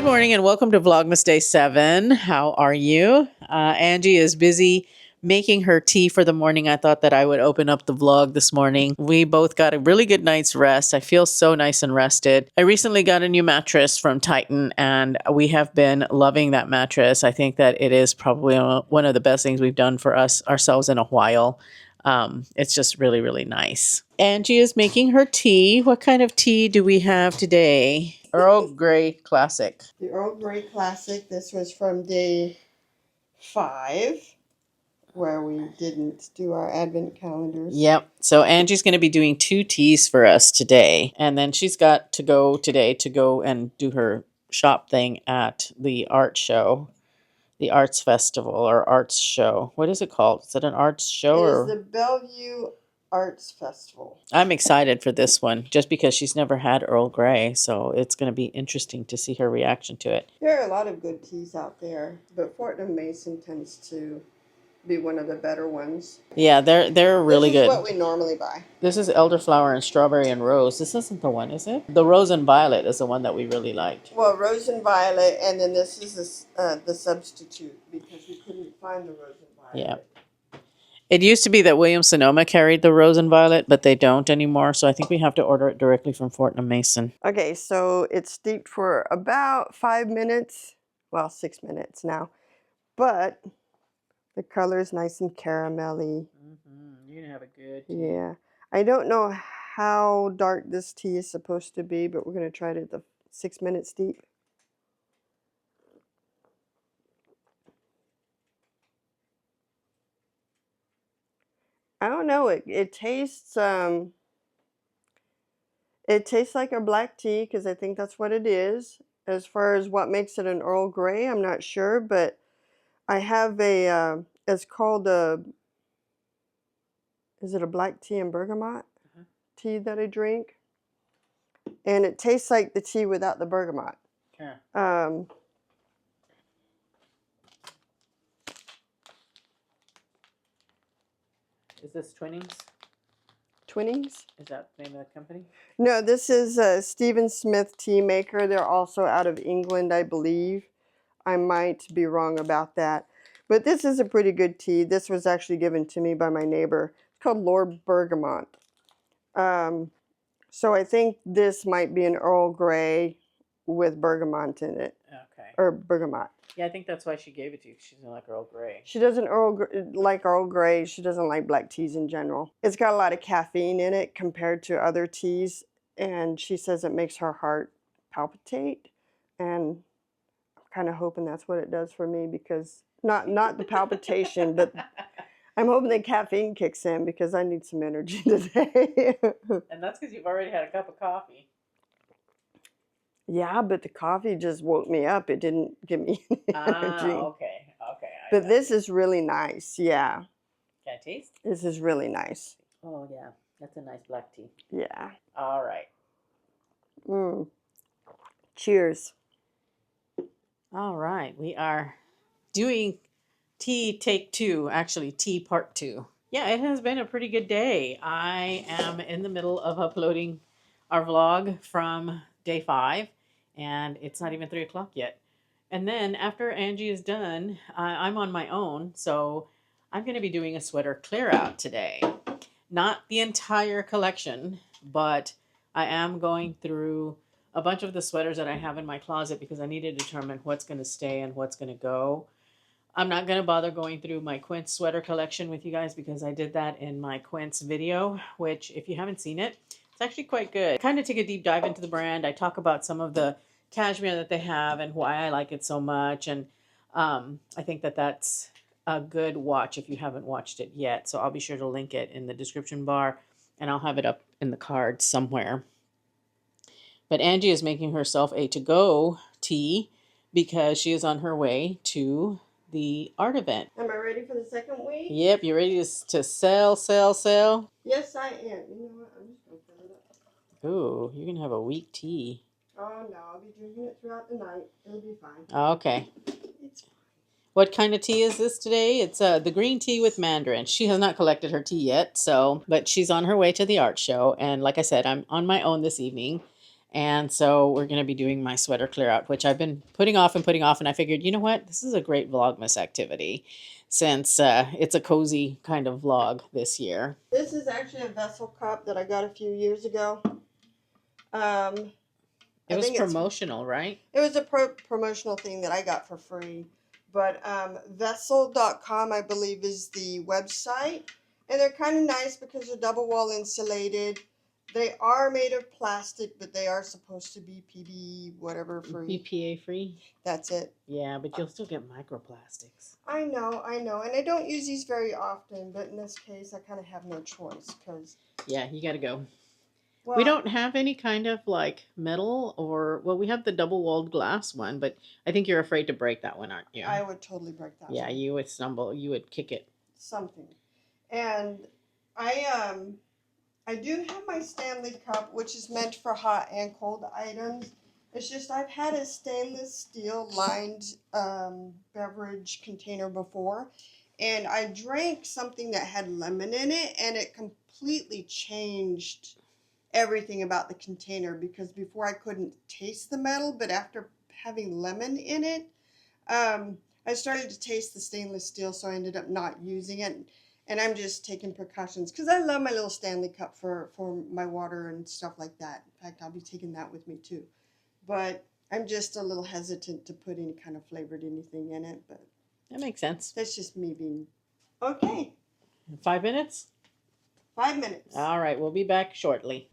morning and welcome to Vlogmas Day 7. How are you? Angie is busy making her tea for the morning. I thought that I would open up the vlog this morning. We both got a really good night's rest. I feel so nice and rested. I recently got a new mattress from Titan and we have been loving that mattress. I think that it is probably one of the best things we've done for ourselves in a while. It's just really, really nice. Angie is making her tea. What kind of tea do we have today? Earl Grey Classic. The Earl Grey Classic. This was from day 5, where we didn't do our advent calendars. Yep. So Angie's going to be doing 2 teas for us today. And then she's got to go today to go and do her shop thing at the art show. The arts festival or arts show. What is it called? Is it an arts show? It is the Bellevue Arts Festival. I'm excited for this one just because she's never had Earl Grey, so it's going to be interesting to see her reaction to it. There are a lot of good teas out there, but Fortnum Mason tends to be one of the better ones. Yeah, they're really good. This is what we normally buy. This is elderflower and strawberry and rose. This isn't the one, is it? The rose and violet is the one that we really liked. Well, rose and violet, and then this is the substitute because we couldn't find the rose and violet. Yeah. It used to be that Williams-Sonoma carried the rose and violet, but they don't anymore. So I think we have to order it directly from Fortnum Mason. Okay, so it's steeped for about 5 minutes. Well, 6 minutes now. But the color is nice and caramelly. You're going to have a good tea. Yeah. I don't know how dark this tea is supposed to be, but we're going to try it at the 6-minute steep. I don't know. It tastes like a black tea because I think that's what it is. As far as what makes it an Earl Grey, I'm not sure, but I have a it's called a, is it a black tea and bergamot tea that I drink? And it tastes like the tea without the bergamot. Yeah. Is this Twinnings? Twinnings? Is that the name of the company? No, this is Stephen Smith Tea Maker. They're also out of England, I believe. I might be wrong about that. But this is a pretty good tea. This was actually given to me by my neighbor. It's called Lord Bergamot. So I think this might be an Earl Grey with bergamot in it. Okay. Or bergamot. Yeah, I think that's why she gave it to you. She doesn't like Earl Grey. She doesn't like Earl Grey. She doesn't like black teas in general. It's got a lot of caffeine in it compared to other teas. And she says it makes her heart palpitate. And I'm kind of hoping that's what it does for me because not the palpitation, but I'm hoping that caffeine kicks in because I need some energy today. And that's because you've already had a cup of coffee. Yeah, but the coffee just woke me up. It didn't give me any energy. Okay. But this is really nice. Yeah. Can I taste? This is really nice. Oh, yeah. That's a nice black tea. Yeah. All right. Cheers. All right. We are doing tea take 2, actually tea part 2. Yeah, it has been a pretty good day. I am in the middle of uploading our vlog from day 5, and it's not even 3 o'clock yet. And then after Angie is done, I'm on my own, so I'm going to be doing a sweater clear out today. Not the entire collection, but I am going through a bunch of the sweaters that I have in my closet because I need to determine what's going to stay and what's going to go. I'm not going to bother going through my Quince sweater collection with you guys because I did that in my Quince video, which if you haven't seen it, it's actually quite good. I kind of take a deep dive into the brand. I talk about some of the cashmere that they have and why I like it so much. And I think that that's a good watch if you haven't watched it yet. So I'll be sure to link it in the description bar and I'll have it up in the card somewhere. But Angie is making herself a to-go tea because she is on her way to the art event. Am I ready for the second week? Yep, you ready to sell? Yes, I am. You know what? I'm just going to fill it up. Ooh, you're going to have a weak tea. Oh, no. I'll be drinking it throughout the night. It'll be fine. Okay. It's fine. What kind of tea is this today? It's the green tea with mandarin. She has not collected her tea yet, but she's on her way to the art show. And like I said, I'm on my own this evening. And so we're going to be doing my sweater clear out, which I've been putting off. And I figured, you know what? This is a great Vlogmas activity since it's a cozy kind of vlog this year. This is actually a vessel cup that I got a few years ago. It was promotional, right? It was a promotional thing that I got for free. But vessel.com, I believe, is the website. And they're kind of nice because they're double wall insulated. They are made of plastic, but they are supposed to be PB whatever free. BPA free? That's it. Yeah, but you'll still get microplastics. I know. And I don't use these very often, but in this case, I kind of have no choice because... Yeah, you got to go. Well, we don't have any kind of like metal or, well, we have the double-walled glass one, but I think you're afraid to break that one, aren't you? I would totally break that one. Yeah, you would stumble. You would kick it. Something. And I do have my Stanley cup, which is meant for hot and cold items. It's just I've had a stainless steel lined beverage container before, and I drank something that had lemon in it, and it completely changed everything about the container, because before I couldn't taste the metal, but after having lemon in it, I started to taste the stainless steel, so I ended up not using it. And I'm just taking precautions because I love my little Stanley cup for my water and stuff like that. In fact, I'll be taking that with me too. But I'm just a little hesitant to put any kind of flavored anything in it. But that makes sense. That's just me being... Okay. 5 minutes? 5 minutes. All right, we'll be back shortly.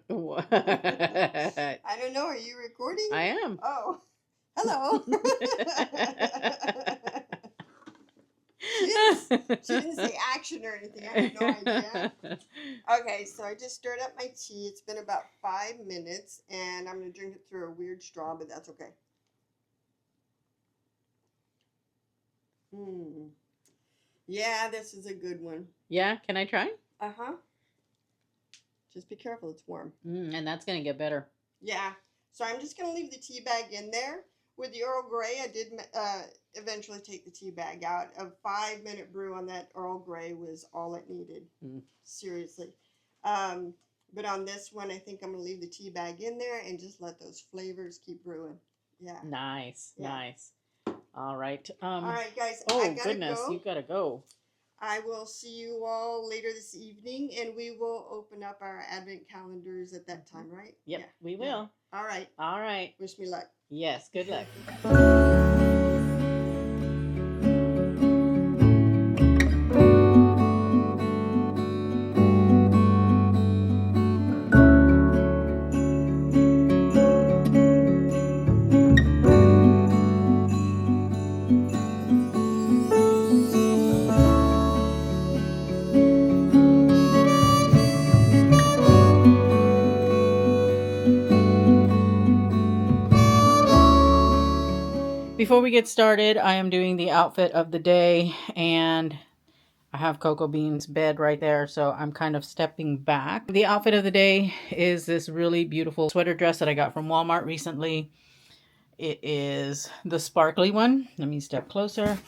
What? I don't know. Are you recording? I am. Oh. Hello. She didn't say action or anything. I have no idea. Okay, so I just stirred up my tea. It's been about 5 minutes, and I'm going to drink it through a weird straw, but that's okay. Yeah, this is a good one. Yeah, can I try? Uh-huh. Just be careful, it's warm. And that's going to get better. Yeah, so I'm just going to leave the tea bag in there. With the Earl Grey, I did eventually take the tea bag out. A 5-minute brew on that Earl Grey was all it needed. Seriously. But on this one, I think I'm going to leave the tea bag in there and just let those flavors keep brewing. Yeah. Nice, yeah. Nice. All right. All right, guys. Oh, I gotta goodness, go. you got to go. I will see you all later this evening, and we will open up our advent calendars at that time, right? Yep, yeah. we will. Yeah. All right. All right. Wish me luck. Yes, good luck. Before we get started, I am doing the outfit of the day, and I have Cocoa Bean's bed right there, so I'm kind of stepping back. The outfit of the day is this really beautiful sweater dress that I got from Walmart recently. It is the sparkly one. Let me step closer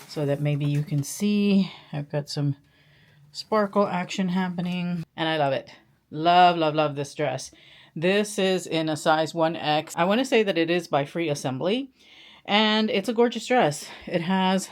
so that maybe you can see. I've got some sparkle action happening, and I love it. Love, love, love this dress. This is in a size 1X. I want to say that it is by Free Assembly. And it's a gorgeous dress. It has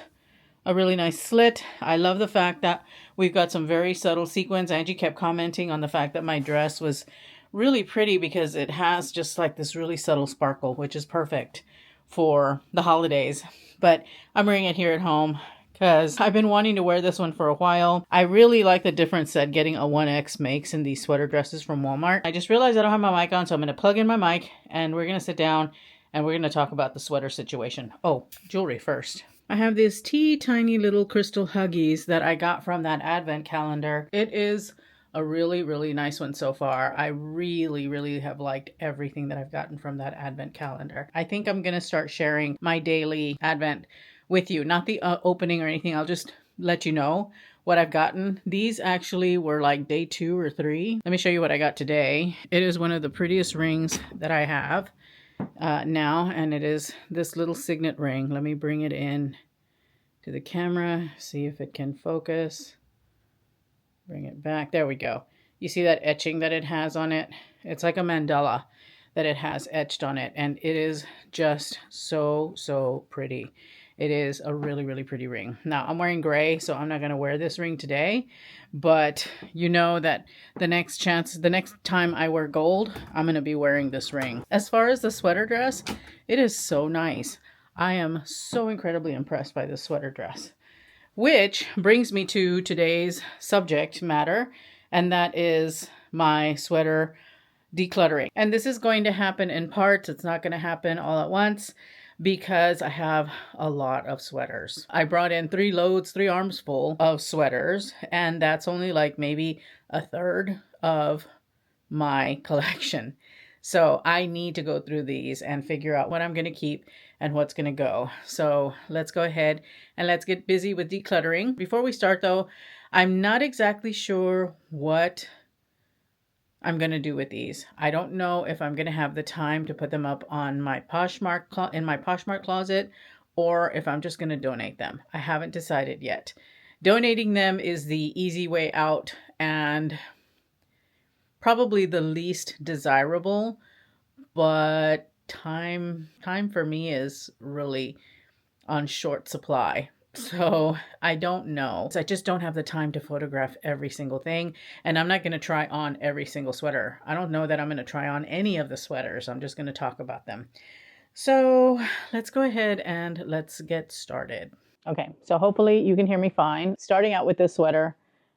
a really nice slit. I love the fact that we've got some very subtle sequins. Angie kept commenting on the fact that my dress was really pretty because it has just like this really subtle sparkle, which is perfect for the holidays. But I'm wearing it here at home because I've been wanting to wear this one for a while. I really like the difference that getting a 1X makes in these sweater dresses from Walmart. I just realized I don't have my mic on, so I'm going to plug in my mic and we're going to sit down and we're going to talk about the sweater situation. Oh, jewelry first. I have these tiny little crystal Huggies that I got from that advent calendar. It is a really, really nice one so far. I really, really have liked everything that I've gotten from that advent calendar. I think I'm going to start sharing my daily advent with you. Not the opening or anything. I'll just let you know what I've gotten. These actually were like day 2 or 3. Let me show you what I got today. It is one of the prettiest rings that I have now, and it is this little signet ring. Let me bring it in to the camera, see if it can focus. Bring it back. There we go. You see that etching that it has on it? It's like a mandala that it has etched on it. And it is just so, so pretty. It is a really, really pretty ring. Now, I'm wearing gray, so I'm not going to wear this ring today. But you know that the next time I wear gold, I'm going to be wearing this ring. As far as the sweater dress, it is so nice. I am so incredibly impressed by this sweater dress. Which brings me to today's subject matter, and that is my sweater decluttering. And this is going to happen in parts. It's not going to happen all at once because I have a lot of sweaters. I brought in 3 arms full of sweaters, and that's only like maybe a third of my collection. So I need to go through these and figure out what I'm going to keep and what's going to go. So let's go ahead and let's get busy with decluttering. Before we start though, I'm not exactly sure what I'm going to do with these. I don't know if I'm going to have the time to put them up on my in my Poshmark closet, or if I'm just going to donate them. I haven't decided yet. Donating them is the easy way out and probably the least desirable, but time for me is really on short supply. So I don't know. I just don't have the time to photograph every single thing, and I'm not going to try on every single sweater. I don't know that I'm going to try on any of the sweaters. I'm just going to talk about them. So let's go ahead and let's get started. Okay, so hopefully you can hear me fine. Starting out with this sweater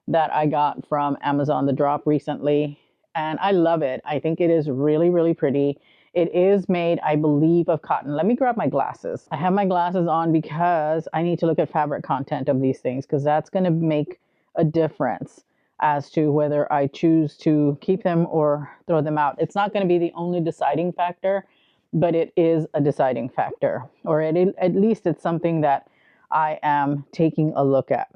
that I got from Amazon, the drop recently, and I love it. I think it is really, really pretty. It is made, I believe, of cotton. Let me grab my glasses. I have my glasses on because I need to look at fabric content of these things, because that's going to make a difference as to whether I choose to keep them or throw them out. It's not going to be the only deciding factor, but it is a deciding factor, or at least it's something that I am taking a look at.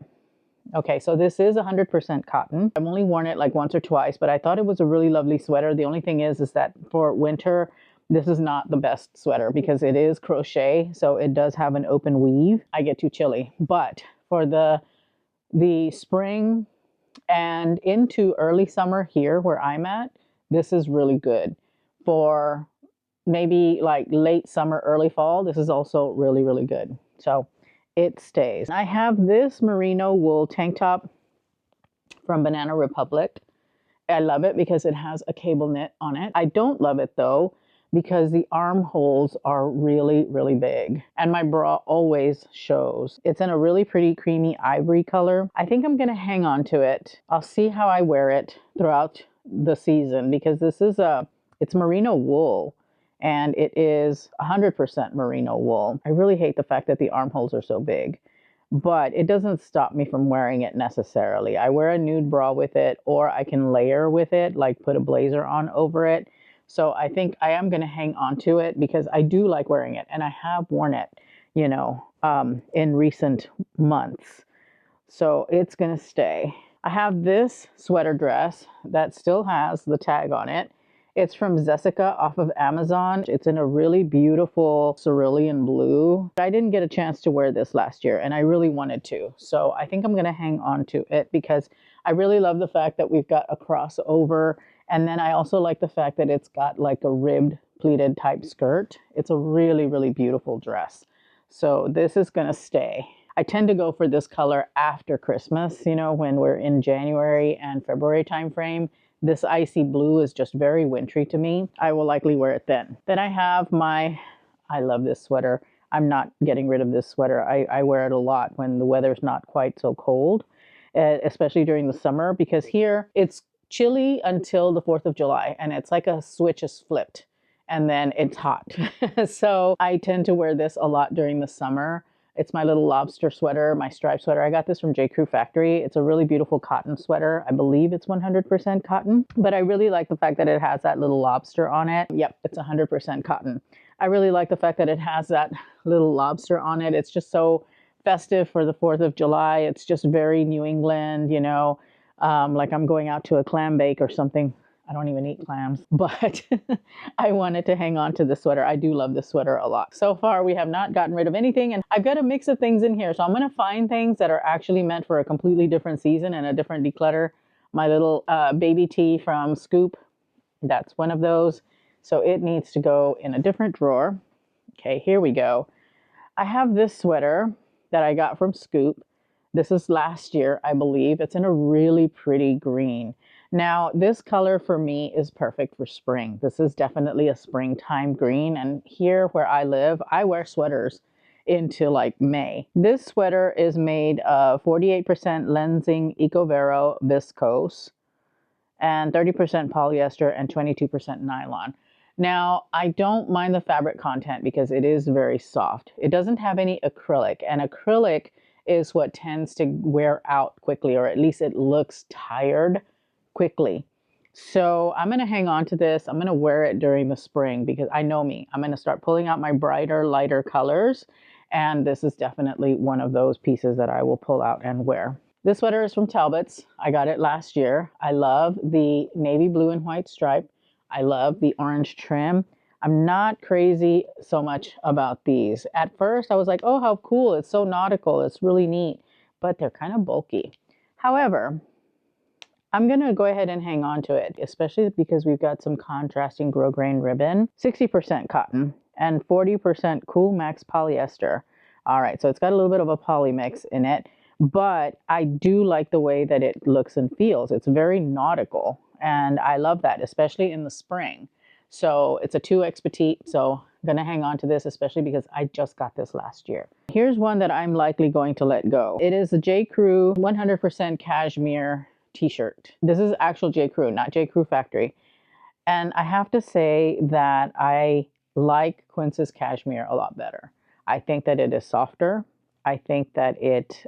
Okay, so this is 100% cotton. I've only worn it like once or twice, but I thought it was a really lovely sweater. The only thing is that for winter, this is not the best sweater because it is crochet, so it does have an open weave. I get too chilly. But for the spring and into early summer here where I'm at, this is really good. For maybe like late summer, early fall, this is also really, really good. So it stays. I have this merino wool tank top from Banana Republic. I love it because it has a cable knit on it. I don't love it though because the armholes are really, really big. And my bra always shows. It's in a really pretty creamy ivory color. I think I'm gonna hang on to it. I'll see how I wear it throughout the season because this is it's merino wool. And it is 100% merino wool. I really hate the fact that the armholes are so big, but it doesn't stop me from wearing it necessarily. I wear a nude bra with it, or I can layer with it, like put a blazer on over it. So I think I am going to hang on to it because I do like wearing it, and I have worn it, you know, in recent months. So it's going to stay. I have this sweater dress that still has the tag on it. It's from Jessica off of Amazon. It's in a really beautiful cerulean blue. I didn't get a chance to wear this last year, and I really wanted to. So I think I'm going to hang on to it because I really love the fact that we've got a crossover. And then I also like the fact that it's got like a ribbed pleated type skirt. It's a really, really beautiful dress. So this is going to stay. I tend to go for this color after Christmas, you know, when we're in January and February timeframe. This icy blue is just very wintry to me. I will likely wear it then. Then I have I love this sweater. I'm not getting rid of this sweater. I wear it a lot when the weather's not quite so cold, especially during the summer, because here it's chilly until the 4th of July and it's like a switch is flipped and then it's hot. So I tend to wear this a lot during the summer. It's my little lobster sweater, my striped sweater. I got this from J. Crew Factory. It's a really beautiful cotton sweater. I believe it's 100% cotton, but I really like the fact that it has that little lobster on it. Yep, it's 100% cotton. I really like the fact that it has that little lobster on it. It's just so festive for the 4th of July. It's just very New England, you know, like I'm going out to a clam bake or something. I don't even eat clams, but I wanted to hang on to the sweater. I do love this sweater a lot. So far, we have not gotten rid of anything, and I've got a mix of things in here. So I'm going to find things that are actually meant for a completely different season and a different declutter My little baby tee from Scoop, that's one of those. So it needs to go in a different drawer. Okay, here we go. I have this sweater that I got from Scoop. This is last year, I believe. It's in a really pretty green. Now, this color for me is perfect for spring. This is definitely a springtime green. And here where I live, I wear sweaters into like May. This sweater is made of 48% Lenzing Ecovero viscose and 30% polyester and 22% nylon. Now, I don't mind the fabric content because it is very soft. It doesn't have any acrylic, and acrylic is what tends to wear out quickly, or at least it looks tired quickly. So I'm going to hang on to this. I'm going to wear it during the spring because I know me. I'm going to start pulling out my brighter, lighter colors, and this is definitely one of those pieces that I will pull out and wear. This sweater is from Talbot's. I got it last year. I love the navy blue and white stripe. I love the orange trim. I'm not crazy so much about these. At first, I was like, oh, how cool. It's so nautical. It's really neat. But they're kind of bulky. However, I'm going to go ahead and hang on to it, especially because we've got some contrasting grosgrain ribbon, 60% cotton and 40% Cool Max polyester. All right, so it's got a little bit of a poly mix in it. But I do like the way that it looks and feels. It's very nautical, and I love that, especially in the spring. So it's a 2X petite, so I'm going to hang on to this, especially because I just got this last year. Here's one that I'm likely going to let go. It is a J. Crew 100% cashmere t-shirt. This is actual J. Crew, not J. Crew Factory. And I have to say that I like Quince's cashmere a lot better. I think that it is softer. I think that it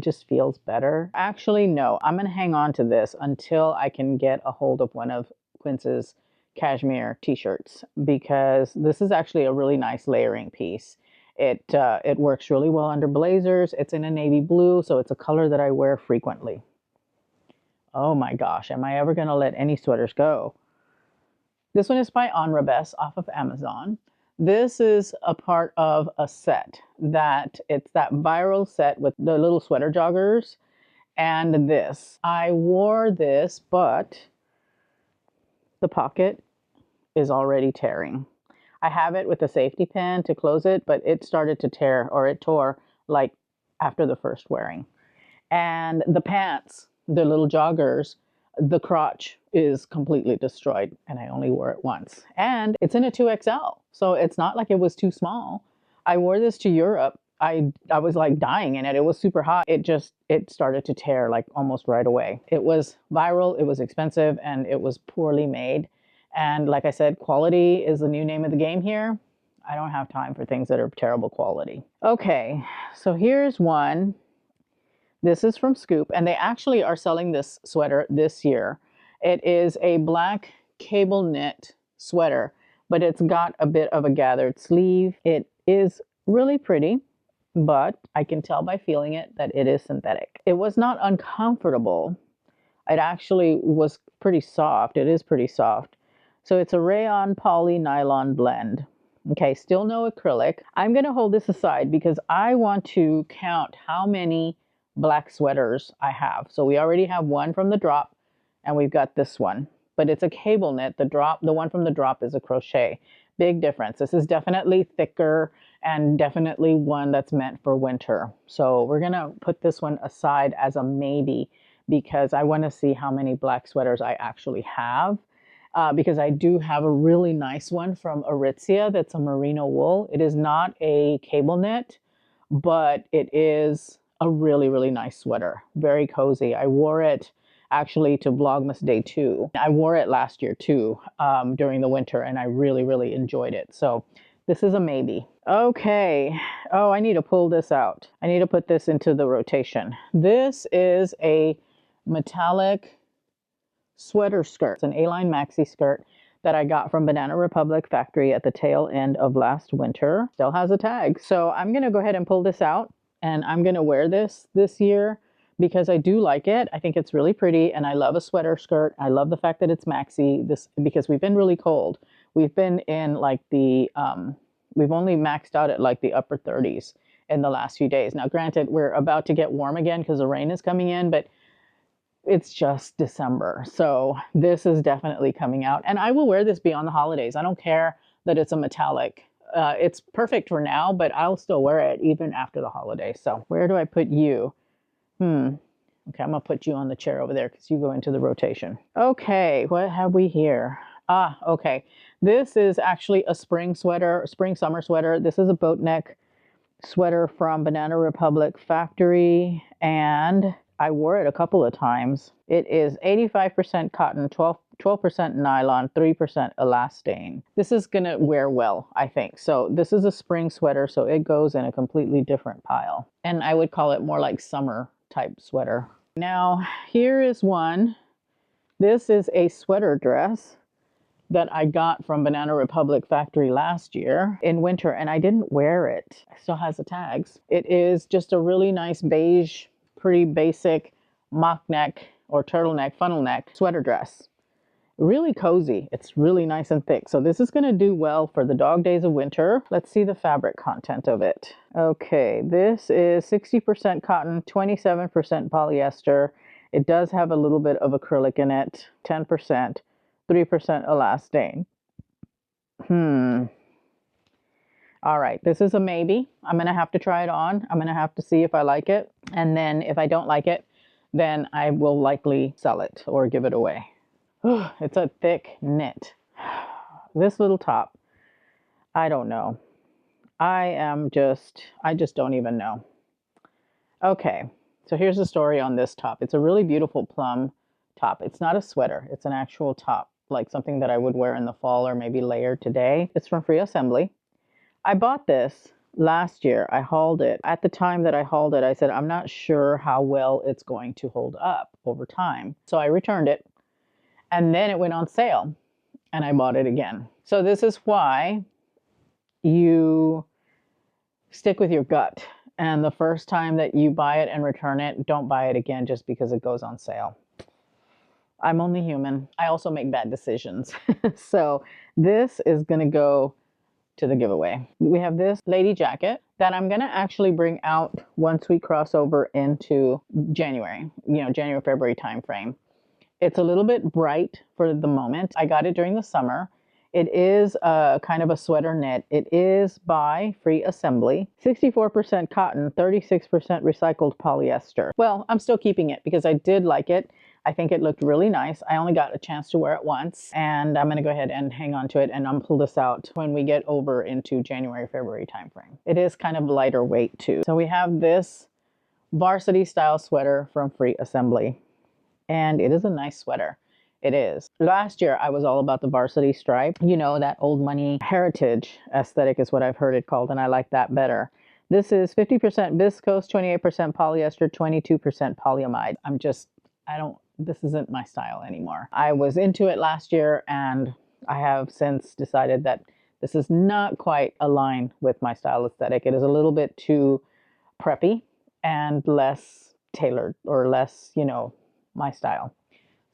just feels better. Actually, no, I'm going to hang on to this until I can get a hold of one of Quince's cashmere t-shirts, because this is actually a really nice layering piece. It works really well under blazers. It's in a navy blue, so it's a color that I wear frequently. Oh my gosh, am I ever going to let any sweaters go? This one is by Onrabes off of Amazon. This is a part of a set it's that viral set with the little sweater joggers and this. I wore this, but the pocket is already tearing. I have it with a safety pin to close it, but it started to tear, or it tore like after the first wearing. And the pants, the little joggers, the crotch is completely destroyed, and I only wore it once. And it's in a 2XL, so it's not like it was too small. I wore this to Europe. I was like dying in it. It was super hot. It started to tear like almost right away. It was viral, it was expensive, and it was poorly made. And like I said, quality is the new name of the game here. I don't have time for things that are terrible quality. Okay, so here's one. This is from Scoop, and they actually are selling this sweater this year. It is a black cable knit sweater, but it's got a bit of a gathered sleeve. It is really pretty, but I can tell by feeling it that it is synthetic. It was not uncomfortable. It actually was pretty soft. It is pretty soft. So it's a rayon poly nylon blend. Okay, still no acrylic. I'm going to hold this aside because I want to count how many black sweaters I have. So we already have one from the drop, and we've got this one, but it's a cable knit. The one from the drop is a crochet. Big difference. This is definitely thicker and definitely one that's meant for winter. So we're gonna put this one aside as a maybe, because I want to see how many black sweaters I actually have. Because I do have a really nice one from Aritzia that's a merino wool. It is not a cable knit, but it is a really, really nice sweater. Very cozy. I wore it actually to Vlogmas Day 2. I wore it last year too, during the winter, and I really, really enjoyed it. So this is a maybe. Okay. Oh, I need to pull this out. I need to put this into the rotation. This is a metallic sweater skirt. It's an A-line maxi skirt that I got from Banana Republic factory at the tail end of last winter. Still has a tag. So I'm going to go ahead and pull this out, and I'm going to wear this year because I do like it. I think it's really pretty, and I love a sweater skirt. I love the fact that it's maxi because we've been really cold. We've been in like the, we've only maxed out at like the upper 30s in the last few days. Now, granted, we're about to get warm again because the rain is coming in, but it's just December. So this is definitely coming out. And I will wear this beyond the holidays. I don't care that it's a metallic. It's perfect for now, but I'll still wear it even after the holidays. So where do I put you? Okay, I'm gonna put you on the chair over there because you go into the rotation. Okay, what have we here? Okay. This is actually a spring sweater, spring summer sweater. This is a boat neck sweater from Banana Republic factory, and I wore it a couple of times. It is 85% cotton, 12% nylon, 3% elastane. This is gonna wear well, I think. So this is a spring sweater, so it goes in a completely different pile. And I would call it more like summer type sweater. Now, here is one. This is a sweater dress that I got from Banana Republic factory last year in winter, and I didn't wear it. It still has the tags. It is just a really nice beige, pretty basic mock neck or turtleneck, funnel neck sweater dress. Really cozy. It's really nice and thick. So this is going to do well for the dog days of winter. Let's see the fabric content of it. Okay, this is 60% cotton, 27% polyester. It does have a little bit of acrylic in it, 10%, 3% elastane. All right, this is a maybe. I'm going to have to try it on. I'm going to have to see if I like it. And then if I don't like it, then I will likely sell it or give it away. It's a thick knit. This little top, I don't know. I just don't even know. Okay, so here's the story on this top. It's a really beautiful plum top. It's not a sweater. It's an actual top, like something that I would wear in the fall or maybe layer today. It's from Free Assembly. I bought this last year. I hauled it. At the time that I hauled it, I said, I'm not sure how well it's going to hold up over time. So I returned it. And then it went on sale and I bought it again. So this is why you stick with your gut. And the first time that you buy it and return it, don't buy it again just because it goes on sale. I'm only human. I also make bad decisions. So this is going to go to the giveaway. We have this lady jacket that I'm going to actually bring out once we cross over into January, January, February timeframe. It's a little bit bright for the moment. I got it during the summer. It is kind of a sweater knit. It is by Free Assembly. 64% cotton, 36% recycled polyester. Well, I'm still keeping it because I did like it. I think it looked really nice. I only got a chance to wear it once, and I'm going to go ahead and hang on to it and pull this out when we get over into January, February timeframe. It is kind of lighter weight too. So we have this varsity style sweater from Free Assembly. And it is a nice sweater. It is. Last year, I was all about the varsity stripe. That old money heritage aesthetic is what I've heard it called, and I like that better. This is 50% viscose, 28% polyester, 22% polyamide. This isn't my style anymore. I was into it last year, and I have since decided that this is not quite aligned with my style aesthetic. It is a little bit too preppy and less tailored or less, my style.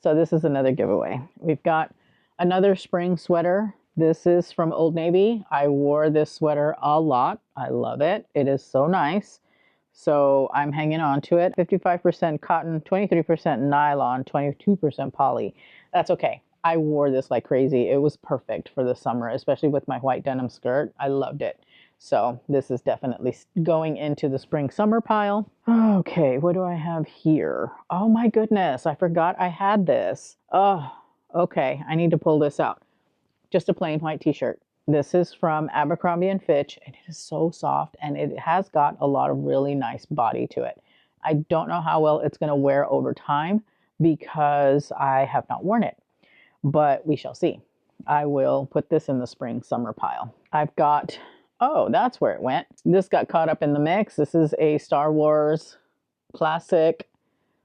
So this is another giveaway. We've got another spring sweater. This is from Old Navy. I wore this sweater a lot. I love it. It is so nice. So I'm hanging on to it. 55% cotton, 23% nylon, 22% poly. That's okay. I wore this like crazy. It was perfect for the summer, especially with my white denim skirt. I loved it. So this is definitely going into the spring summer pile. Okay, what do I have here? Oh my goodness, I forgot I had this. Oh, okay, I need to pull this out. Just a plain white t-shirt. This is from Abercrombie & Fitch, and it is so soft, and it has got a lot of really nice body to it. I don't know how well it's going to wear over time because I have not worn it, but we shall see. I will put this in the spring summer pile. I've got, oh, that's where it went. This got caught up in the mix. This is a Star Wars classic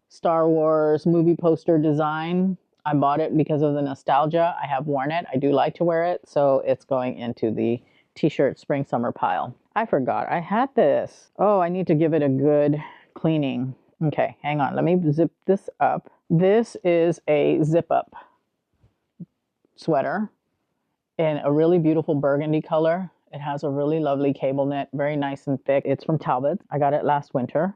Star Wars movie poster design. I bought it because of the nostalgia. I have worn it. I do like to wear it, so it's going into the t-shirt spring summer pile. I forgot I had this. Oh, I need to give it a good cleaning. Okay, hang on. Let me zip this up. This is a zip up sweater in a really beautiful burgundy color. It has a really lovely cable knit, very nice and thick. It's from Talbot. I got it last winter.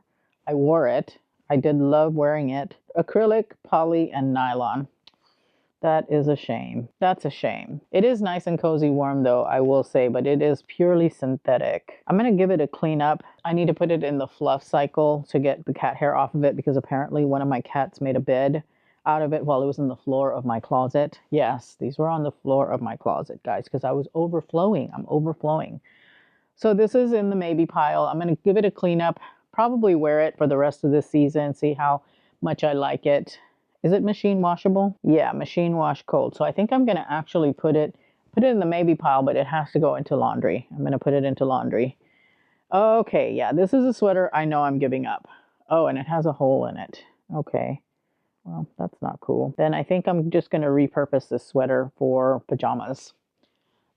I wore it. I did love wearing it. acrylic, poly, and nylon. That is a shame. That's a shame. It is nice and cozy warm though, I will say, but it is purely synthetic. I'm going to give it a clean up. I need to put it in the fluff cycle to get the cat hair off of it because apparently one of my cats made a bed out of it while it was in the floor of my closet. Yes, these were on the floor of my closet, guys, because I was overflowing. I'm overflowing. So this is in the maybe pile. I'm going to give it a clean up, probably wear it for the rest of this season, see how much I like it. Is it machine washable? Yeah, machine wash cold. So I think I'm going to actually put it in the maybe pile, but it has to go into laundry. I'm going to put it into laundry. Okay, yeah, this is a sweater I know I'm giving up. Oh, and it has a hole in it. Okay, well, that's not cool. Then I think I'm just going to repurpose this sweater for pajamas.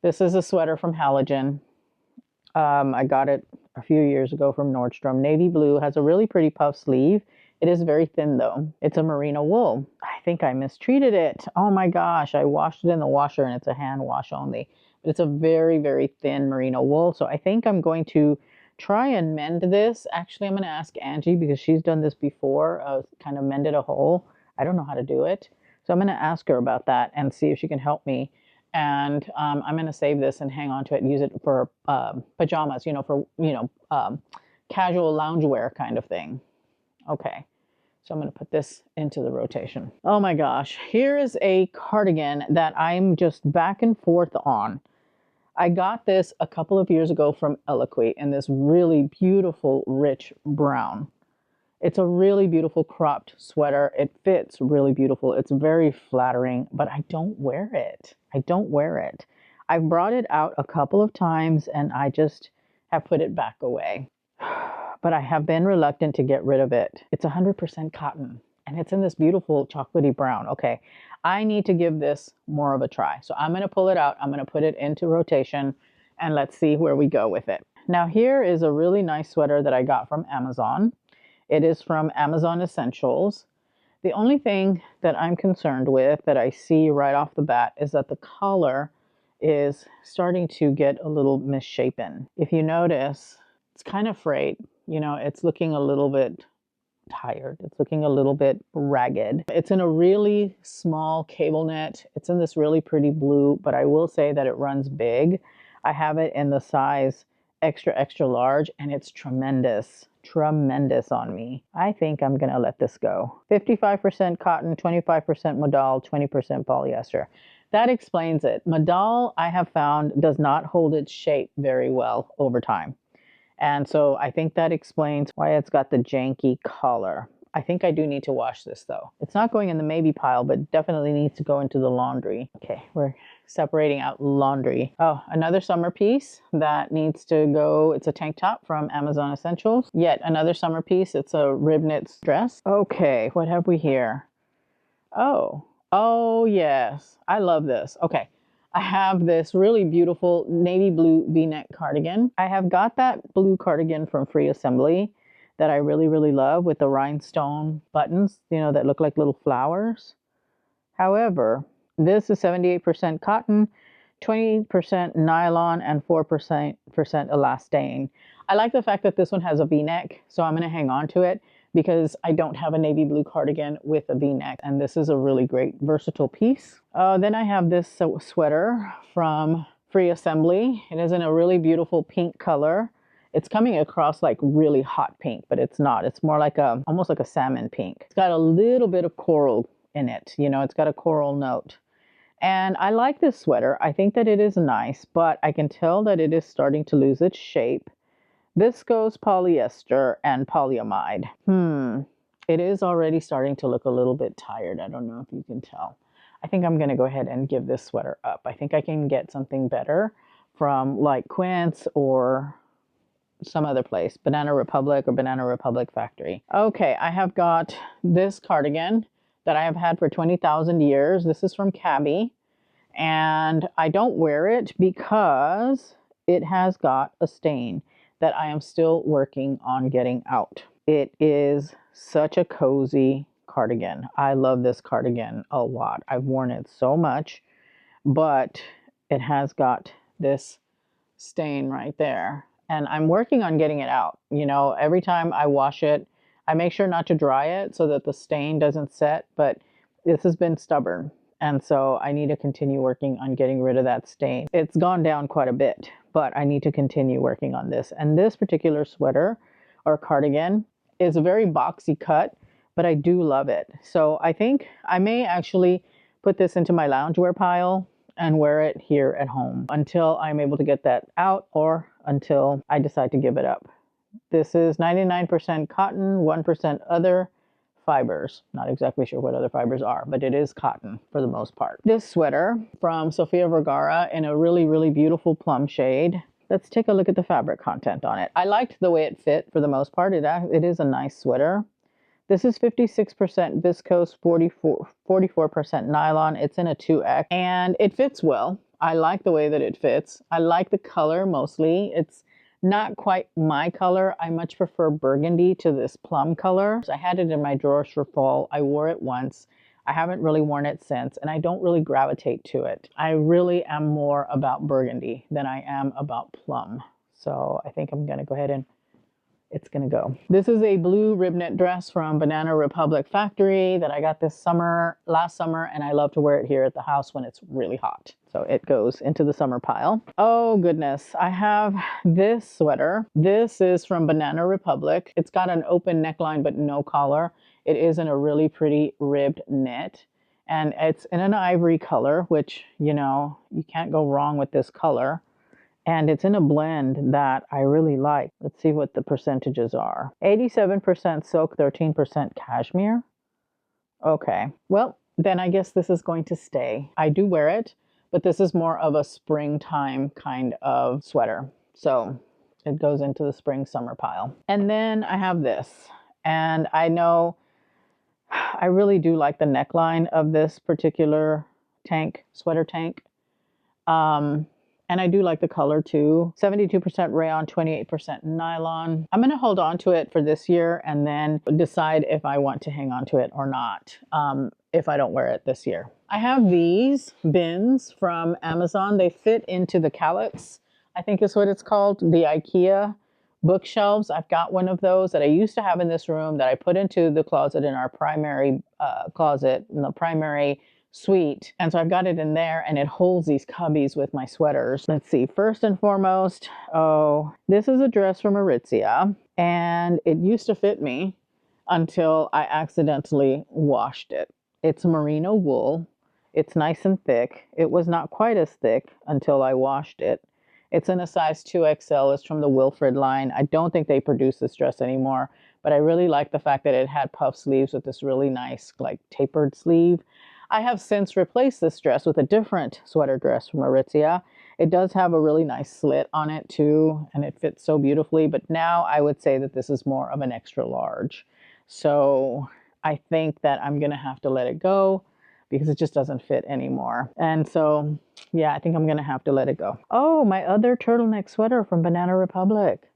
This is a sweater from Halogen. I got it a few years ago from Nordstrom. Navy blue, has a really pretty puff sleeve. It is very thin though. It's a merino wool. I think I mistreated it. Oh my gosh, I washed it in the washer and it's a hand wash only. But it's a very, very thin merino wool. So I think I'm going to try and mend this. Actually, I'm going to ask Angie because she's done this before, kind of mended a hole. I don't know how to do it. So I'm going to ask her about that and see if she can help me. And I'm going to save this and hang on to it and use it for pajamas, for, casual loungewear kind of thing. Okay, so I'm going to put this into the rotation. Oh my gosh, here is a cardigan that I'm just back and forth on. I got this a couple of years ago from Eloquii in this really beautiful, rich brown. It's a really beautiful cropped sweater. It fits really beautiful. It's very flattering, but I don't wear it. I don't wear it. I've brought it out a couple of times and I just have put it back away. But I have been reluctant to get rid of it. It's 100% cotton and it's in this beautiful chocolatey brown. Okay, I need to give this more of a try. So I'm going to pull it out. I'm going to put it into rotation and let's see where we go with it. Now here is a really nice sweater that I got from Amazon. It is from Amazon Essentials. The only thing that I'm concerned with that I see right off the bat is that the collar is starting to get a little misshapen. If you notice, it's kind of frayed. It's looking a little bit tired. It's looking a little bit ragged. It's in a really small cable knit. It's in this really pretty blue, but I will say that it runs big. I have it in the size extra, extra large, and it's tremendous on me. I think I'm gonna let this go. 55% cotton, 25% modal, 20% polyester. That explains it. Modal, I have found, does not hold its shape very well over time. And so I think that explains why it's got the janky collar. I think I do need to wash this though. It's not going in the maybe pile, but definitely needs to go into the laundry. Okay, we're separating out laundry. Oh, another summer piece that needs to go. It's a tank top from Amazon Essentials. Yet another summer piece. It's a rib knit dress. Okay, what have we here? Oh yes, I love this. Okay. I have this really beautiful navy blue v-neck cardigan. I have got that blue cardigan from Free Assembly that I really, really love with the rhinestone buttons, that look like little flowers. However, this is 78% cotton, 20% nylon, and 4% elastane. I like the fact that this one has a v-neck, so I'm going to hang on to it because I don't have a navy blue cardigan with a v-neck, and this is a really great versatile piece. Then I have this sweater from Free Assembly. It is in a really beautiful pink color. It's coming across like really hot pink, but it's not. It's more like almost like a salmon pink. It's got a little bit of coral in it. It's got a coral note. And I like this sweater. I think that it is nice, but I can tell that it is starting to lose its shape. Viscose polyester and polyamide. It is already starting to look a little bit tired. I don't know if you can tell. I think I'm going to go ahead and give this sweater up. I think I can get something better from like Quince or some other place, Banana Republic or Banana Republic Factory. Okay, I have got this cardigan that I have had for 20,000 years. This is from Cabby, and I don't wear it because it has got a stain that I am still working on getting out. It is such a cozy cardigan. I love this cardigan a lot. I've worn it so much, but it has got this stain right there. And I'm working on getting it out. Every time I wash it, I make sure not to dry it so that the stain doesn't set, but this has been stubborn. And so I need to continue working on getting rid of that stain. It's gone down quite a bit, but I need to continue working on this. And this particular sweater or cardigan is a very boxy cut, but I do love it. So I think I may actually put this into my loungewear pile and wear it here at home until I'm able to get that out or until I decide to give it up. This is 99% cotton, 1% other fibers. Not exactly sure what other fibers are, but it is cotton for the most part. This sweater from Sofia Vergara in a really, really beautiful plum shade. Let's take a look at the fabric content on it. I liked the way it fit for the most part. It is a nice sweater. This is 56% viscose, 44% nylon. It's in a 2X and it fits well. I like the way that it fits. I like the color mostly. It's not quite my color. I much prefer burgundy to this plum color. I had it in my drawers for fall. I wore it once. I haven't really worn it since, and I don't really gravitate to it. I really am more about burgundy than I am about plum. So I think I'm gonna go ahead and it's gonna go. This is a blue ribnet dress from Banana Republic Factory that I got last summer, and I love to wear it here at the house when it's really hot. So it goes into the summer pile. Oh goodness, I have this sweater. This is from Banana Republic. It's got an open neckline but no collar. It is in a really pretty ribbed knit, and it's in an ivory color, which, you know, you can't go wrong with this color. And it's in a blend that I really like. Let's see what the percentages are. 87% silk, 13% cashmere. Okay, well, then I guess this is going to stay. I do wear it, but this is more of a springtime kind of sweater. So it goes into the spring summer pile. And then I have this. And I know I really do like the neckline of this particular sweater tank. And I do like the color too. 72% rayon, 28% nylon. I'm gonna hold on to it for this year and then decide if I want to hang on to it or not, if I don't wear it this year. I have these bins from Amazon. They fit into the calyx, I think is what it's called, the IKEA bookshelves. I've got one of those that I used to have in this room that I put into the closet in our primary closet, in the primary suite. And so I've got it in there and it holds these cubbies with my sweaters. Let's see, first and foremost, this is a dress from Aritzia and it used to fit me until I accidentally washed it. It's merino wool. It's nice and thick. It was not quite as thick until I washed it. It's in a size 2XL. It's from the Wilfred line. I don't think they produce this dress anymore, but I really like the fact that it had puff sleeves with this really nice, like, tapered sleeve. I have since replaced this dress with a different sweater dress from Aritzia. It does have a really nice slit on it too, and it fits so beautifully, but now I would say that this is more of an extra large. So I think that I'm gonna have to let it go because it just doesn't fit anymore. And so, yeah, I think I'm gonna have to let it go. Oh, my other turtleneck sweater from Banana Republic.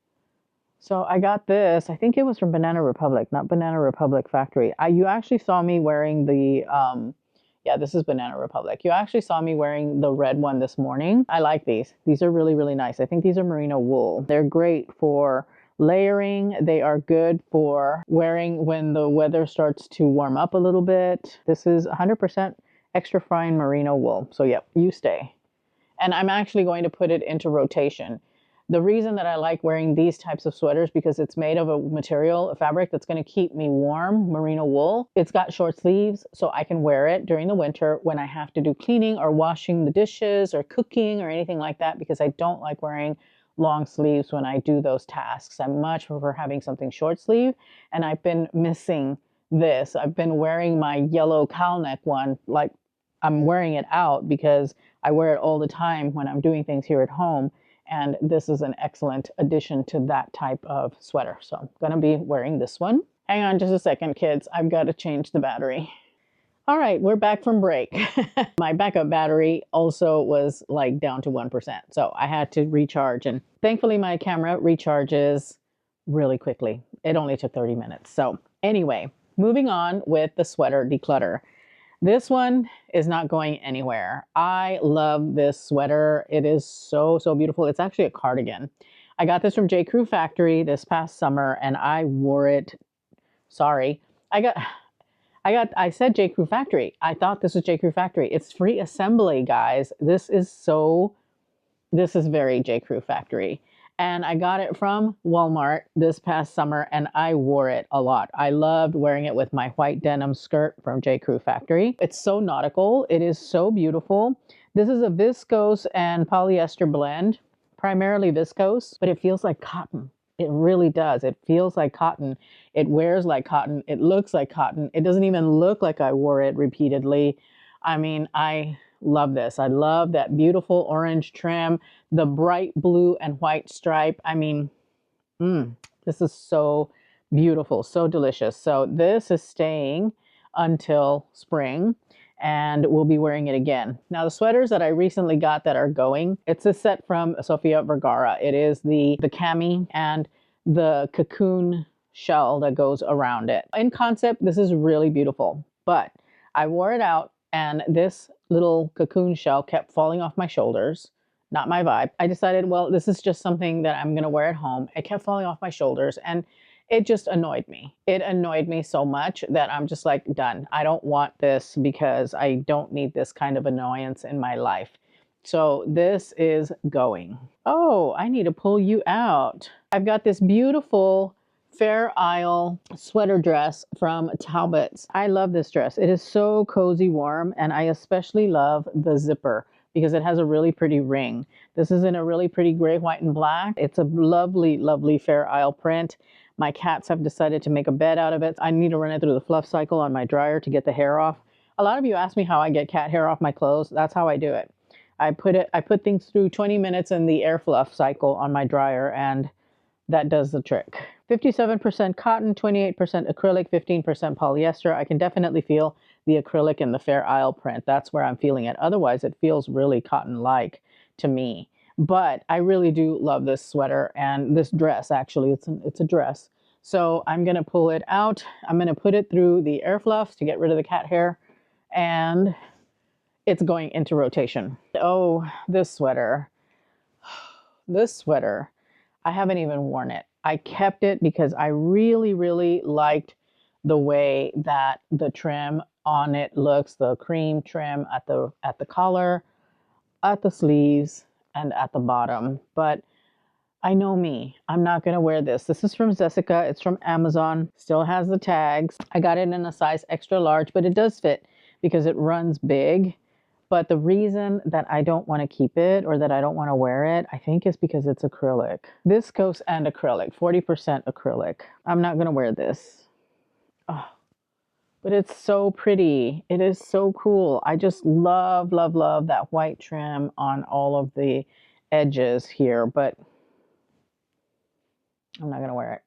So I got this, I think it was from Banana Republic, not Banana Republic Factory. You actually saw me wearing the, yeah, this is Banana Republic. You actually saw me wearing the red one this morning. I like these. These are really, really nice. I think these are merino wool. They're great for layering. They are good for wearing when the weather starts to warm up a little bit. This is 100% extra fine merino wool. So yep, you stay. And I'm actually going to put it into rotation. The reason that I like wearing these types of sweaters because it's made of a material, a fabric that's going to keep me warm, merino wool. It's got short sleeves, so I can wear it during the winter when I have to do cleaning or washing the dishes or cooking or anything like that, because I don't like wearing long sleeves when I do those tasks. I much prefer having something short sleeve, and I've been missing this. I've been wearing my yellow cowl neck one, like I'm wearing it out because I wear it all the time when I'm doing things here at home. And this is an excellent addition to that type of sweater. So I'm going to be wearing this one. Hang on just a second, kids. I've got to change the battery. All right, we're back from break. My backup battery also was like down to 1%. So I had to recharge. And thankfully, my camera recharges really quickly. It only took 30 minutes. So anyway, moving on with the sweater declutter. This one is not going anywhere. I love this sweater. It is so, so beautiful. It's actually a cardigan. I got this from J. Crew Factory this past summer and I wore it Sorry. I said J. Crew Factory. I thought this was J. Crew Factory. It's free assembly, guys. This is very J. Crew Factory. And I got it from Walmart this past summer and I wore it a lot. I loved wearing it with my white denim skirt from J. Crew Factory. It's so nautical. It is so beautiful. This is a viscose and polyester blend, primarily viscose, but it feels like cotton. It really does. It feels like cotton. It wears like cotton. It looks like cotton. It doesn't even look like I wore it repeatedly. I mean, I love this. I love that beautiful orange trim, the bright blue and white stripe. I mean, this is so beautiful, so delicious. So this is staying until spring and we'll be wearing it again. Now the sweaters that I recently got that are going, it's a set from Sofia Vergara. It is the cami and the cocoon shell that goes around it. In concept, this is really beautiful, but I wore it out and this little cocoon shell kept falling off my shoulders. Not my vibe. I decided, well, this is just something that I'm going to wear at home. It kept falling off my shoulders and it just annoyed me. It annoyed me so much that I'm just like, done. I don't want this because I don't need this kind of annoyance in my life. So this is going. Oh, I need to pull you out. I've got this beautiful Fair Isle sweater dress from Talbot's. I love this dress. It is so cozy warm and I especially love the zipper because it has a really pretty ring. This is in a really pretty gray, white, and black. It's a lovely, lovely Fair Isle print. My cats have decided to make a bed out of it. I need to run it through the fluff cycle on my dryer to get the hair off. A lot of you ask me how I get cat hair off my clothes. That's how I do it. I put things through 20 minutes in the air fluff cycle on my dryer and that does the trick. 57% cotton, 28% acrylic, 15% polyester. I can definitely feel the acrylic in the Fair Isle print. That's where I'm feeling it. Otherwise, it feels really cotton-like to me. But I really do love this sweater and this dress, actually. It's a dress. So I'm going to pull it out. I'm going to put it through the air fluff to get rid of the cat hair. And it's going into rotation. Oh, this sweater. This sweater. I haven't even worn it. I kept it because I really, really liked the way that the trim on it looks, the cream trim at the collar, at the sleeves, and at the bottom. But I know me. I'm not going to wear this. This is from Jessica. It's from Amazon. Still has the tags. I got it in a size extra large, but it does fit because it runs big. But the reason that I don't want to keep it or that I don't want to wear it, I think is because it's acrylic. Viscose and acrylic, 40% acrylic. I'm not going to wear this. Oh, but it's so pretty. It is so cool. I just love, love, love that white trim on all of the edges here, but I'm not going to wear it.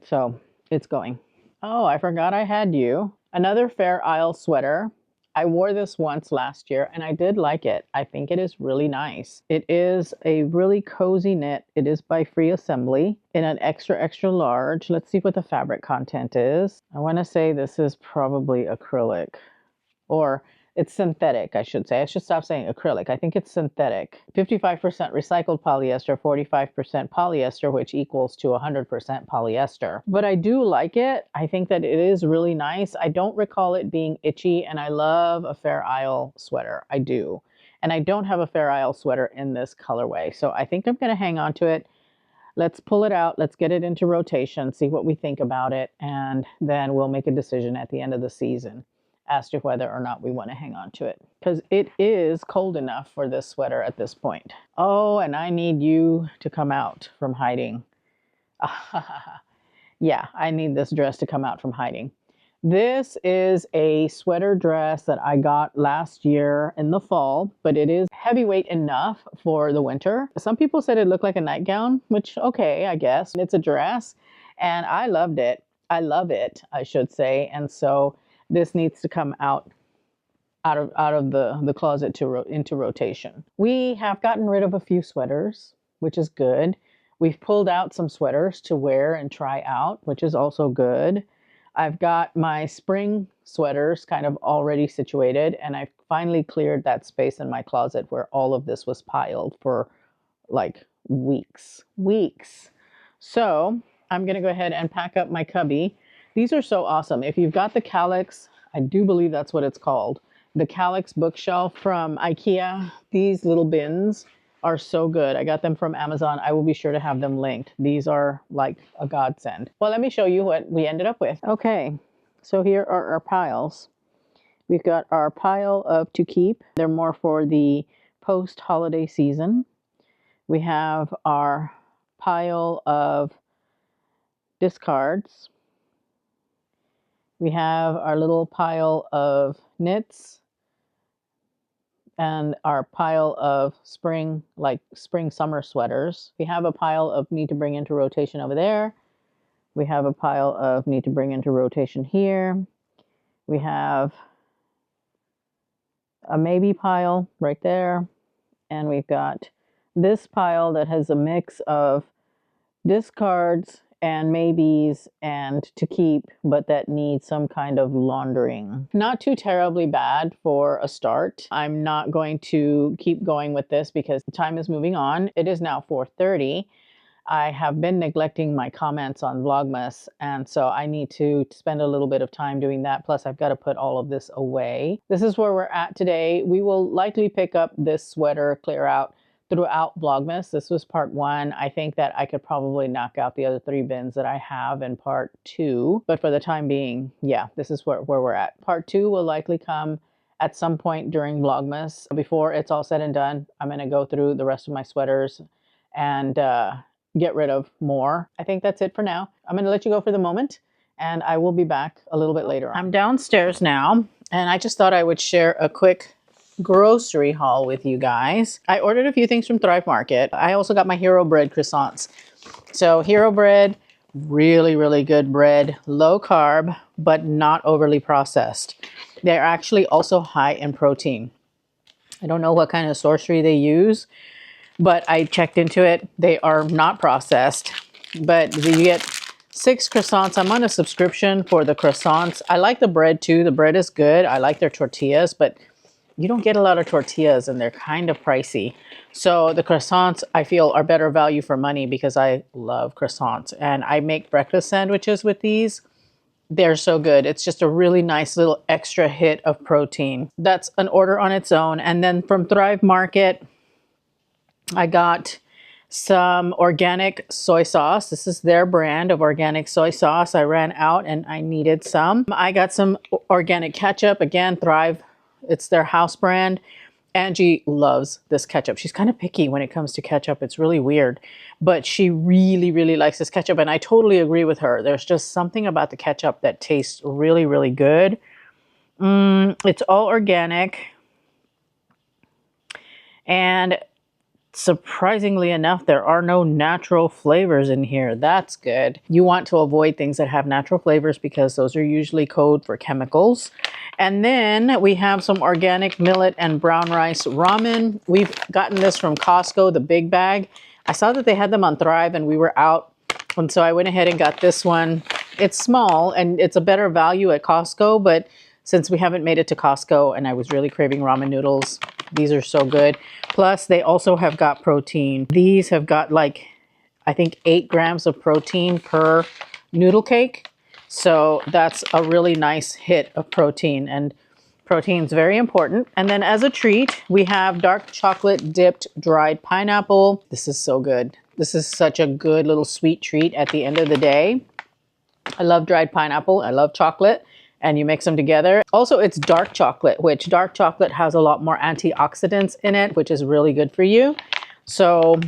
So it's going. Oh, I forgot I had you. Another Fair Isle sweater. I wore this once last year and I did like it. I think it is really nice. It is a really cozy knit. It is by Free Assembly in an extra, extra large. Let's see what the fabric content is. I want to say this is probably acrylic or it's synthetic, I should say. I should stop saying acrylic. I think it's synthetic. 55% recycled polyester, 45% polyester, which equals to 100% polyester. But I do like it. I think that it is really nice. I don't recall it being itchy, and I love a Fair Isle sweater. I do. And I don't have a Fair Isle sweater in this colorway. So I think I'm going to hang on to it. Let's pull it out. Let's get it into rotation, see what we think about it, and then we'll make a decision at the end of the season as to whether or not we want to hang on to it. Because it is cold enough for this sweater at this point. Oh, and I need you to come out from hiding. Yeah, I need this dress to come out from hiding. This is a sweater dress that I got last year in the fall, but it is heavyweight enough for the winter. Some people said it looked like a nightgown, which, okay, I guess. It's a dress, and I loved it. I love it, I should say. And so this needs to come out of the closet into rotation. We have gotten rid of a few sweaters, which is good. We've pulled out some sweaters to wear and try out, which is also good. I've got my spring sweaters kind of already situated, and I've finally cleared that space in my closet where all of this was piled for like weeks. So I'm going to go ahead and pack up my cubby. These are so awesome. If you've got the Calyx, I do believe that's what it's called, the Calyx bookshelf from IKEA, these little bins are so good. I got them from Amazon. I will be sure to have them linked. These are like a godsend. Well, let me show you what we ended up with. Okay, so here are our piles. We've got our pile of to keep. They're more for the post-holiday season. We have our pile of discards. We have our little pile of knits and our pile of spring, like spring summer sweaters. We have a pile of need to bring into rotation over there. We have a pile of need to bring into rotation here. We have a maybe pile right there. And we've got this pile that has a mix of discards and maybes and to keep, but that needs some kind of laundering. Not too terribly bad for a start. I'm not going to keep going with this because time is moving on. It is now 4:30. I have been neglecting my comments on Vlogmas, and so I need to spend a little bit of time doing that. Plus, I've got to put all of this away. This is where we're at today. We will likely pick up this sweater clear out throughout Vlogmas. This was part 1. I think that I could probably knock out the other 3 bins that I have in part 2. But for the time being, yeah, this is where we're at. Part 2 will likely come at some point during Vlogmas. Before it's all said and done, I'm going to go through the rest of my sweaters and get rid of more. I think that's it for now. I'm going to let you go for the moment, and I will be back a little bit later on. I'm downstairs now, and I just thought I would share a quick grocery haul with you guys. I ordered a few things from Thrive Market. I also got my Hero Bread croissants. So Hero Bread, really, really good bread, low carb, but not overly processed. They're actually also high in protein. I don't know what kind of sorcery they use, but I checked into it. They are not processed, but you get 6 croissants. I'm on a subscription for the croissants. I like the bread too. The bread is good. I like their tortillas, but you don't get a lot of tortillas and they're kind of pricey. So the croissants I feel are better value for money because I love croissants, and I make breakfast sandwiches with these. They're so good. It's just a really nice little extra hit of protein. That's an order on its own. And then from Thrive Market, I got some organic soy sauce. This is their brand of organic soy sauce. I ran out and I needed some. I got some organic ketchup. Again, Thrive, it's their house brand. Angie loves this ketchup. She's kind of picky when it comes to ketchup. It's really weird, but she really, really likes this ketchup. And I totally agree with her. There's just something about the ketchup that tastes really, really good. It's all organic. And surprisingly enough, there are no natural flavors in here. That's good. You want to avoid things that have natural flavors because those are usually code for chemicals. And then we have some organic millet and brown rice ramen. We've gotten this from Costco, the big bag. I saw that they had them on Thrive and we were out. And so I went ahead and got this one. It's small and it's a better value at Costco, but since we haven't made it to Costco and I was really craving ramen noodles, these are so good. Plus, they also have got protein. These have got like, I think 8 grams of protein per noodle cake. So that's a really nice hit of protein, and protein is very important. And then as a treat, we have dark chocolate dipped dried pineapple. This is so good. This is such a good little sweet treat at the end of the day. I love dried pineapple. I love chocolate. And you mix them together. Also, it's dark chocolate, which dark chocolate has a lot more antioxidants in it, which is really good for you. So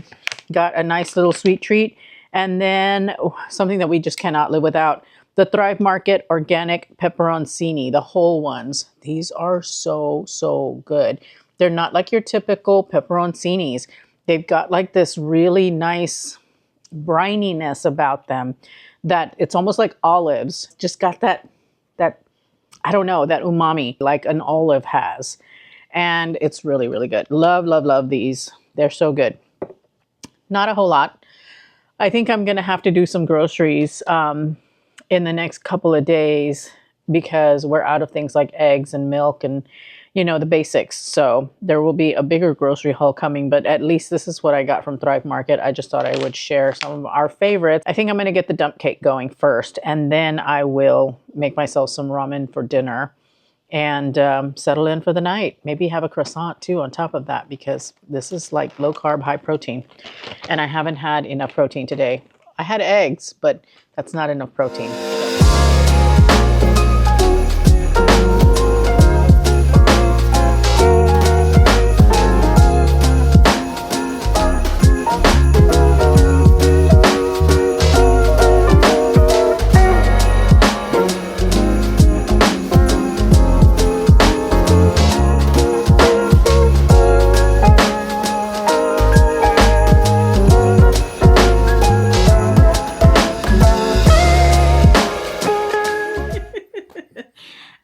got a nice little sweet treat. And then something that we just cannot live without, the Thrive Market organic pepperoncini, the whole ones. These are so, so good. They're not like your typical pepperoncinis. They've got like this really nice brininess about them that it's almost like olives. Just got that, I don't know, that umami like an olive has. And it's really, really good. Love, love, love these. They're so good. Not a whole lot. I think I'm going to have to do some groceries in the next couple of days because we're out of things like eggs and milk and, you know, the basics. So there will be a bigger grocery haul coming, but at least this is what I got from Thrive Market. I just thought I would share some of our favorites. I think I'm going to get the dump cake going first, and then I will make myself some ramen for dinner and settle in for the night. Maybe have a croissant too on top of that, because this is like low carb, high protein. And I haven't had enough protein today. I had eggs, but that's not enough protein.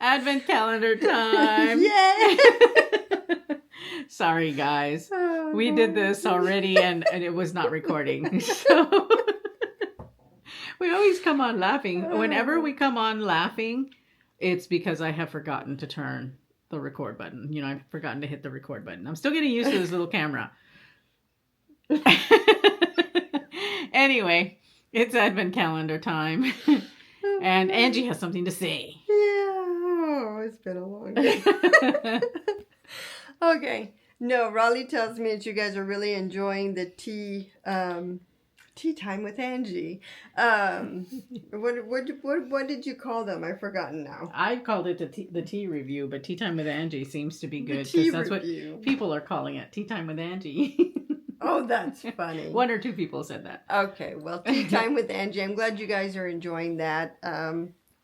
Advent calendar time. Yay! Sorry, guys. Oh, We did this already and it was not recording. So we always come on laughing. Whenever we come on laughing, it's because I have forgotten to turn the record button. You know, I've forgotten to hit the record button. I'm still getting used to this little camera. Anyway, it's Advent calendar time. And Angie has something to say. Yeah, it's been a long day. Okay. No, Raleigh tells me that you guys are really enjoying the tea time with Angie. What did you call them? I've forgotten now. I called it the tea review, but tea time with Angie seems to be The good tea because that's review. what people are calling it. Tea time with Angie. Oh, that's funny. One or two people said that. Okay, well, tea time with Angie. I'm glad you guys are enjoying that.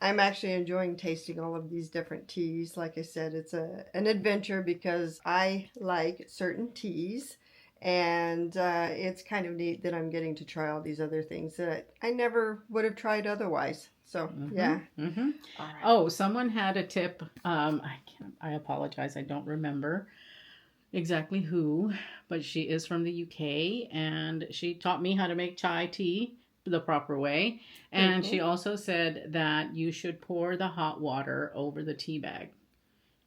I'm actually enjoying tasting all of these different teas. Like I said, it's an adventure because I like certain teas. And it's kind of neat that I'm getting to try all these other things that I never would have tried otherwise. So, yeah. Mm-hmm. All right. Oh, someone had a tip. I apologize. I don't remember exactly who, but she is from the UK and she taught me how to make chai tea the proper way. And she also said that you should pour the hot water over the tea bag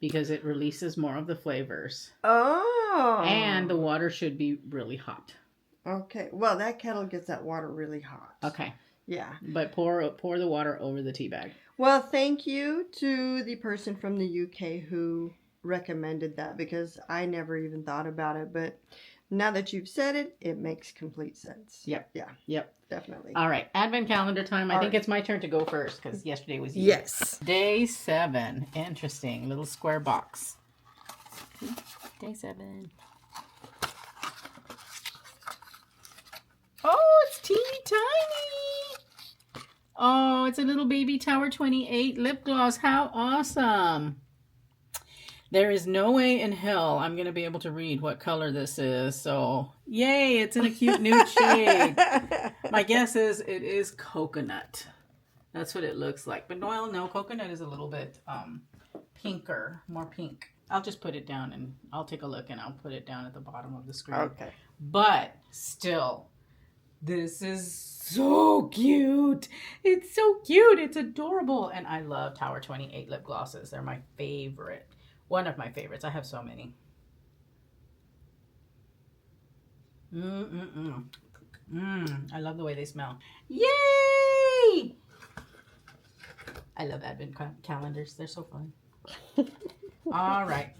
because it releases more of the flavors. Oh. And the water should be really hot. Okay. Well, that kettle gets that water really hot. Okay. Yeah. But pour the water over the tea bag. Well, thank you to the person from the UK who recommended that because I never even thought about it. But now that you've said it, it makes complete sense. Yep. Yeah. Yep. Definitely. All right. Advent calendar time. I All think right. it's my turn to go first because yesterday was you. Yes. Day 7. Interesting. Little square box. Day 7. Oh, it's teeny tiny. Oh, it's a little baby Tower 28 lip gloss. How awesome. There is no way in hell I'm going to be able to read what color this is. So, yay, it's in a cute nude shade. My guess is it is coconut. That's what it looks like. But no, coconut is a little bit pinker, more pink. I'll just put it down and I'll take a look and I'll put it down at the bottom of the screen. Okay. But still, this is so cute. It's so cute. It's adorable. And I love Tower 28 lip glosses. They're my favorite. One of my favorites. I have so many. I love the way they smell. Yay! I love advent calendars. They're so fun. All right.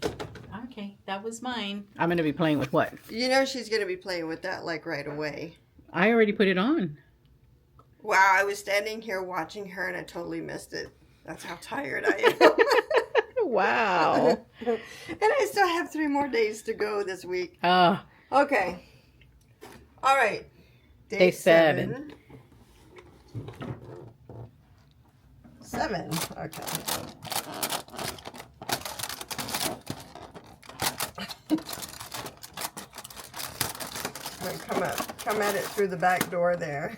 Okay, that was mine. I'm going to be playing with what? You know she's going to be playing with that like right away. I already put it on. Wow, I was standing here watching her and I totally missed it. That's how tired I am. Wow. And I still have 3 more days to go this week. Okay. All right. Day 7. 7. Okay. Come at it through the back door there.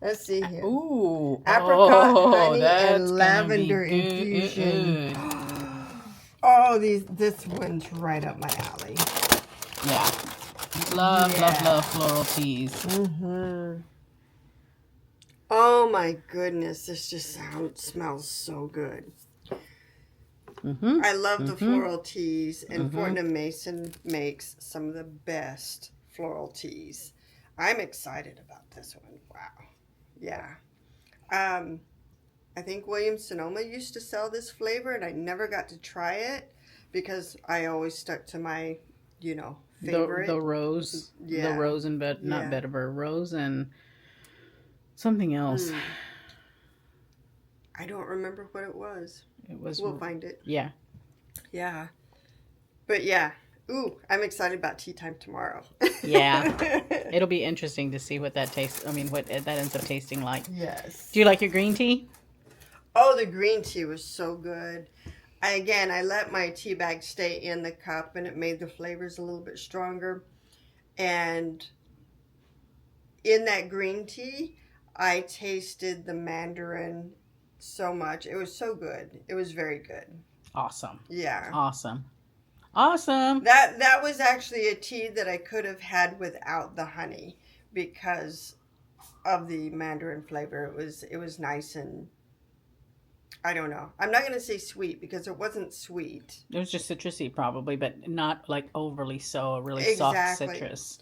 Let's see here. Ooh. Apricot, honey, that's and gonna lavender be good. infusion. Oh, this one's right up my alley. Yeah. Love floral teas. Mm-hmm. Oh my goodness, this just smells so good. Mm-hmm. I love the Mm-hmm. floral teas, and Mm-hmm. Fortnum Mason makes some of the best floral teas. I'm excited about this one. Wow. Yeah. I think Williams Sonoma used to sell this flavor, and I never got to try it because I always stuck to my, favorite. The rose, Yeah. the rose and not Yeah. vetiver, rose and something else. I don't remember what it was. It was. We'll find it. Yeah. Yeah. But yeah. Ooh, I'm excited about tea time tomorrow. Yeah. It'll be interesting to see what that tastes. I mean, what that ends up tasting like. Yes. Do you like your green tea? Oh, the green tea was so good. I let my tea bag stay in the cup, and it made the flavors a little bit stronger. And in that green tea, I tasted the mandarin so much. It was so good. It was very good. Awesome. Yeah. Awesome. Awesome. That was actually a tea that I could have had without the honey because of the mandarin flavor. It was nice, and I don't know. I'm not going to say sweet because it wasn't sweet. It was just citrusy probably, but not like overly so. A really Exactly. soft citrus.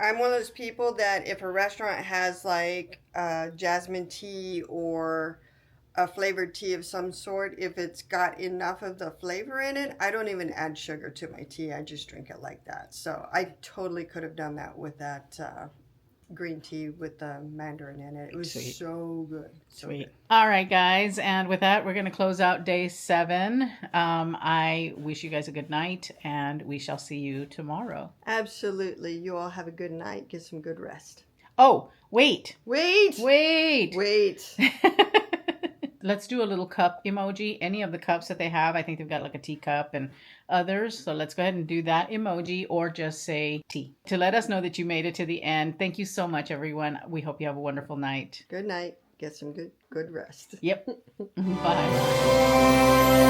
I'm one of those people that if a restaurant has like jasmine tea or a flavored tea of some sort, if it's got enough of the flavor in it, I don't even add sugar to my tea. I just drink it like that. So I totally could have done that with that green tea with the mandarin in it. It was Sweet. so good. So Sweet. good. All right, guys. And with that, we're going to close out day 7. I wish you guys a good night, and we shall see you tomorrow. Absolutely. You all have a good night. Get some good rest. Oh, wait. Wait. Wait. Let's do a little cup emoji. Any of the cups that they have. I think they've got like a teacup and others. So let's go ahead and do that emoji or just say tea to let us know that you made it to the end. Thank you so much, everyone. We hope you have a wonderful night. Good night. Get some good rest. Yep. Bye.